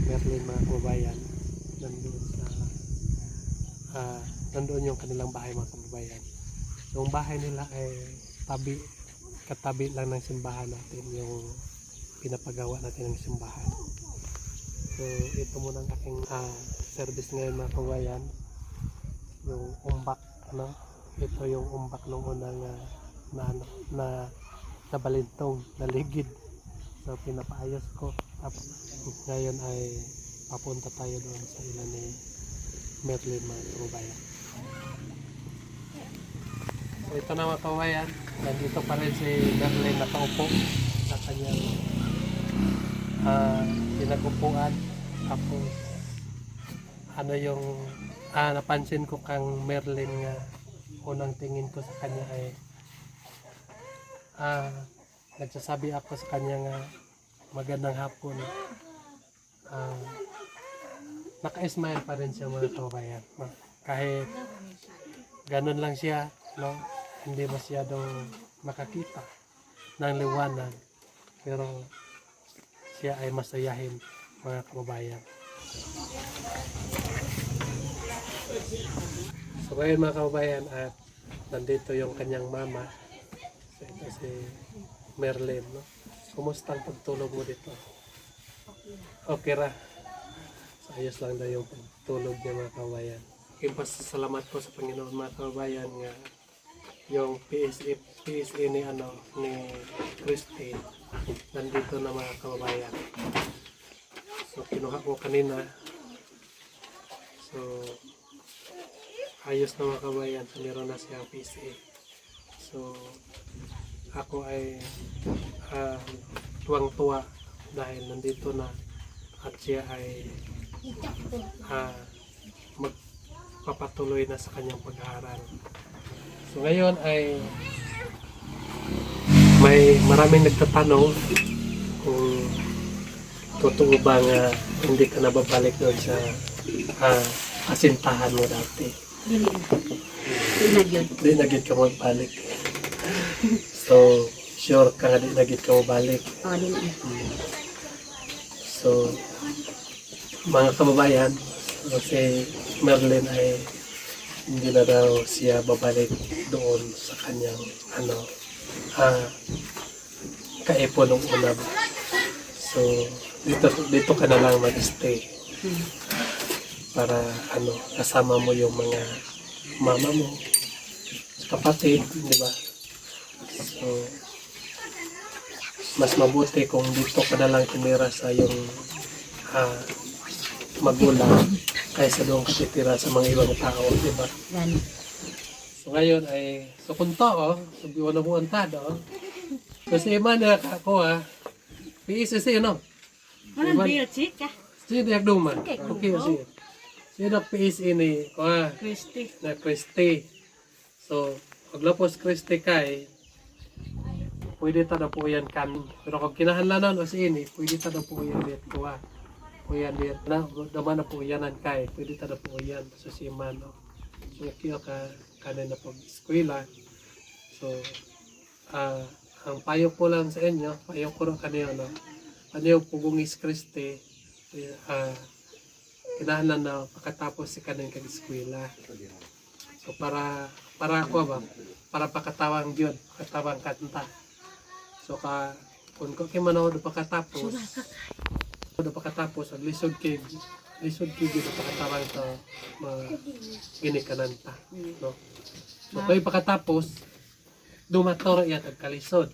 Merlin mga kababayan. Nandun sa nandoon yung kanilang bahay mga kababayan. Yung bahay nila ay katabi lang ng simbahan natin, yung pinapagawa natin ng simbahan. So ito muna ang aking service ngayon mga kababayan. Yung umbak, ano? Ito yung umbak ng unang na balintong, na ligid. So pinapaayos ko. Tapos ngayon ay papunta tayo doon sa ilan ni Merlin mga kababayan. So ito na mga kababayan, nandito pa rin si Merlin nakaupo sa kanyang pinagupuan. Tapos ano yung napansin ko kang Merlin nga, unang tingin ko sa kanya ay nagsasabi ako sa kanya nga magandang hapon. Naka-smile pa rin siya mga kababayan. Kahit ganun lang siya, no? Hindi masyadong makakita ng liwanag, pero siya ay masayahin mga kababayan. So ngayon mga kababayan, at nandito yung kanyang mama. So ito si Merlin, no? Kumusta ang pagtulog mo dito? Okay ra. So ayos lang daw yung pagtulog niya mga kababayan. Yung pasasalamat ko sa Panginoon mga kababayan nga yung PSA ni Christy nandito na mga kababayan. So kinuha ko kanina. So ayos na mga kababayan, so meron na siyang PSA. So ako ay tuwang-tuwa dahil nandito na at siya ay magpapatuloy na sa kanyang pag-aaral. So ngayon ay may maraming nagtatanong kung totoo ba nga hindi ka nababalik doon sa asintahan mo dati. Di na gid ka magbalik. So sure ka nga di na gid ka magbalik. So mga kababayan, kasi Merlin ay hindi na daw siya babalik doon sa kanyang kaipon ng unab. So dito ka na lang mag-stay para kasama mo yung mga mama mo, kapatid, di ba? So mas mabuti kung dito ka na lang tumira sa yung magulang kaysa doon katitira sa mga ibang tao, di ba? So ngayon ay sukunto, sabi ko na mo antado. Kasi iman na ako PSC no? Walang biyo, chika. Siya diyak duman. Okay, siya. Siya na PSC ni Christy. Na Christy. So, paglapos Christy kay, pwede ta na po yan kan. Pero kung kinahanlanan o si ini, pwede ta na po yan dit ko Kuyan dit na, naman na po yanan kay, pwede ta na po yan sa siman. No? So, kaya kanin na pag-eskwela. So, ang payo ko lang sa inyo, payo ko rin kanyo, no? Kanyo pugungis Christy, kinahanan na pagkatapos si kanin kag-eskwela. So, para ako ba, para pakatawang yun, pakatawang kanta. So, kung kimanaw do pagkatapos, ang lisod kig dito pakatawang ito ginikanan ta, no? So kaya pakatapos dumator yan ang kalisod.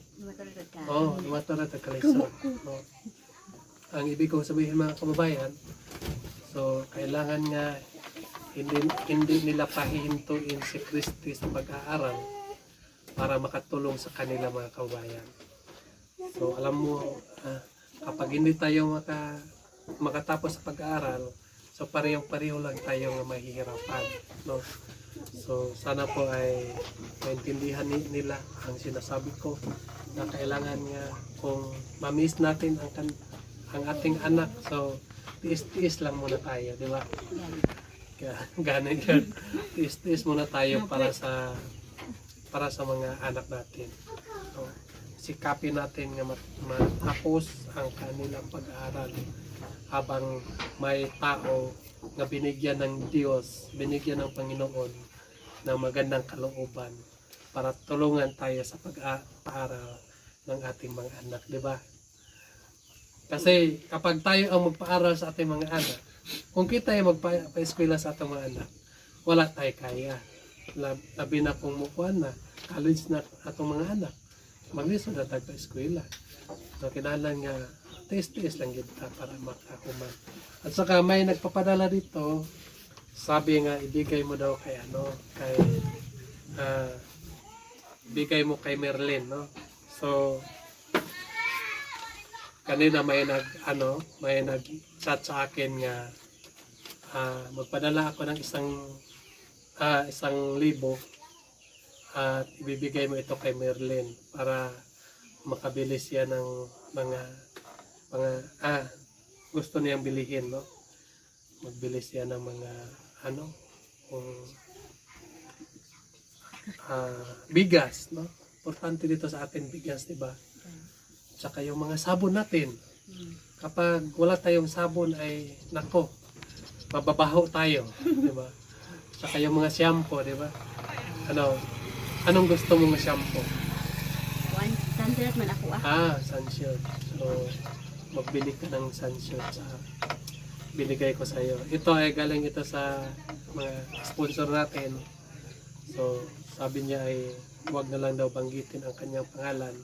Dumator at ang kalisod, no? Ang ibig kong sabihin mga kababayan, so kailangan nga hindi nila pahihintuin si Christy sa pag-aaral para makatulong sa kanila mga kababayan. So alam mo, kapag hindi tayo makatapos sa pag-aaral, so parehong-pareho lang tayo nga mahihirapan, no? So sana po ay maintindihan nila ang sinasabi ko na kailangan nga kung ma-miss natin ang ating anak, so tiis-tiis lang muna tayo, di ba? Ganun yun. Tiis-tiis muna tayo para sa mga anak natin. sikapin natin nga matapos ang kanilang pag-aaral habang may tao nga binigyan ng Diyos, binigyan ng Panginoon ng magandang kalooban para tulungan tayo sa pag-aaral ng ating mga anak, di ba? Kasi kapag tayo ang magpaaral sa ating mga anak, kung kita ay magpa-eskwela sa ating mga anak, wala tayo kaya. Labi na kung mukuhan na, college na atong mga anak, maglisod na tayo pa-eskwela. So, kinahalan nga, tiis-tiis lang kita para makakuman. At saka may nagpapadala dito, sabi nga, ibigay mo daw kay ibigay mo kay Merlin, no? So, kanina may nag-chat sa akin nga magpadala ako ng isang libo at ibibigay mo ito kay Merlin para makabili siya ng mga gusto niyang bilihin, no? Magbili siya ng mga bigas, no? Importante dito sa atin bigas, di ba? Tsaka yung mga sabon natin. Kapag wala tayong sabon ay nako, mababaho tayo, di ba? Tsaka yung mga shampoo, di ba? Anong gusto mong shampoo? Sunset man ako Sunshield. So, magbili ka ng Sunshield sa binigay ko sa iyo. Ito ay galing ito sa mga sponsor natin. So, sabi niya ay huwag na lang daw banggitin ang kanyang pangalan.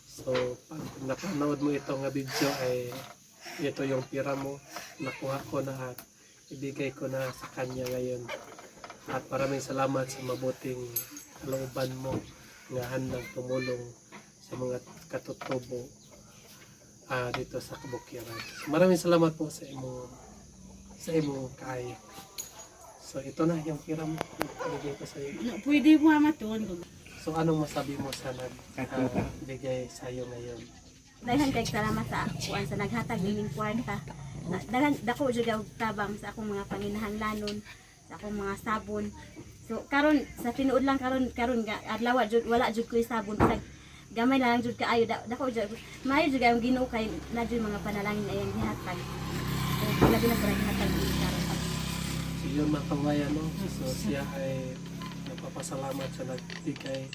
So, pag napanood mo itong video ay ito yung pira mo, nakuha ko na at ibigay ko na sa kanya ngayon. At maraming salamat sa mabuting kalooban mo nga handang tumulong sa mga katutubo dito sa Kabukiran. Maraming salamat po sa imong kaayo. So, ito na yung pira mo. Ibigay ko sa iyo. Pwede mo matuon ko. So, anong masabi mo sa nagbigay sa iyo ngayon? Daghan kay salamat sa kuan sa naghatag ning kwarta. Daghan dako jud og tabang sa akong mga panginahanglanon, sa akong mga sabon. So karon sa tinuod lang karon nga adlaw jud wala jud koy sabon tag gamay lang jud kaayo dako jud maayo jud ang Ginoo kay na jud mga panalangin ayang gihatag. So labi na para gihatag karon. So, yun mga kabayan, no? So, siya ay nagpapasalamat sa nagbigay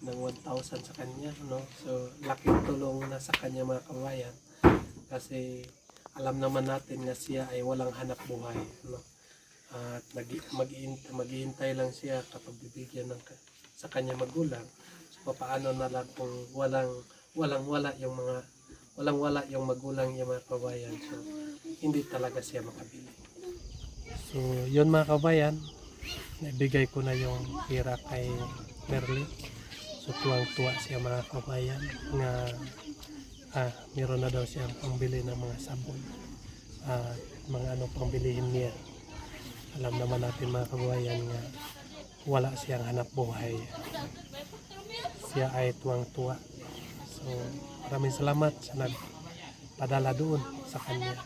ng 1,000 sa kanya, no? So, laking tulong na sa kanya mga kabayan kasi alam naman natin na siya ay walang hanap buhay, no? At maghihintay lang siya kapag bibigyan sa kanya magulang. So, paano na lang kung walang yung magulang yung mga kabayan. So, hindi talaga siya makabili. So, yun mga kabayan, naibigay ko na yung pira kay Merlin. So, tuwang-tuwa siya mga kabayan nga meron na daw siyang pangbili ng mga sabon at mga pangbilihin niya. Alam naman natin mga kabayan nga wala siyang hanap buhay. Siya ay tuwang-tuwa. So, maraming salamat sa nagpadala doon sa kanya.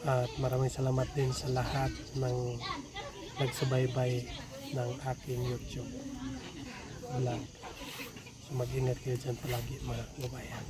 At maraming salamat din sa lahat ng nagsubaybay ng aking YouTube vlog. So mag-ingat kayo dyan palagi mga kabayan.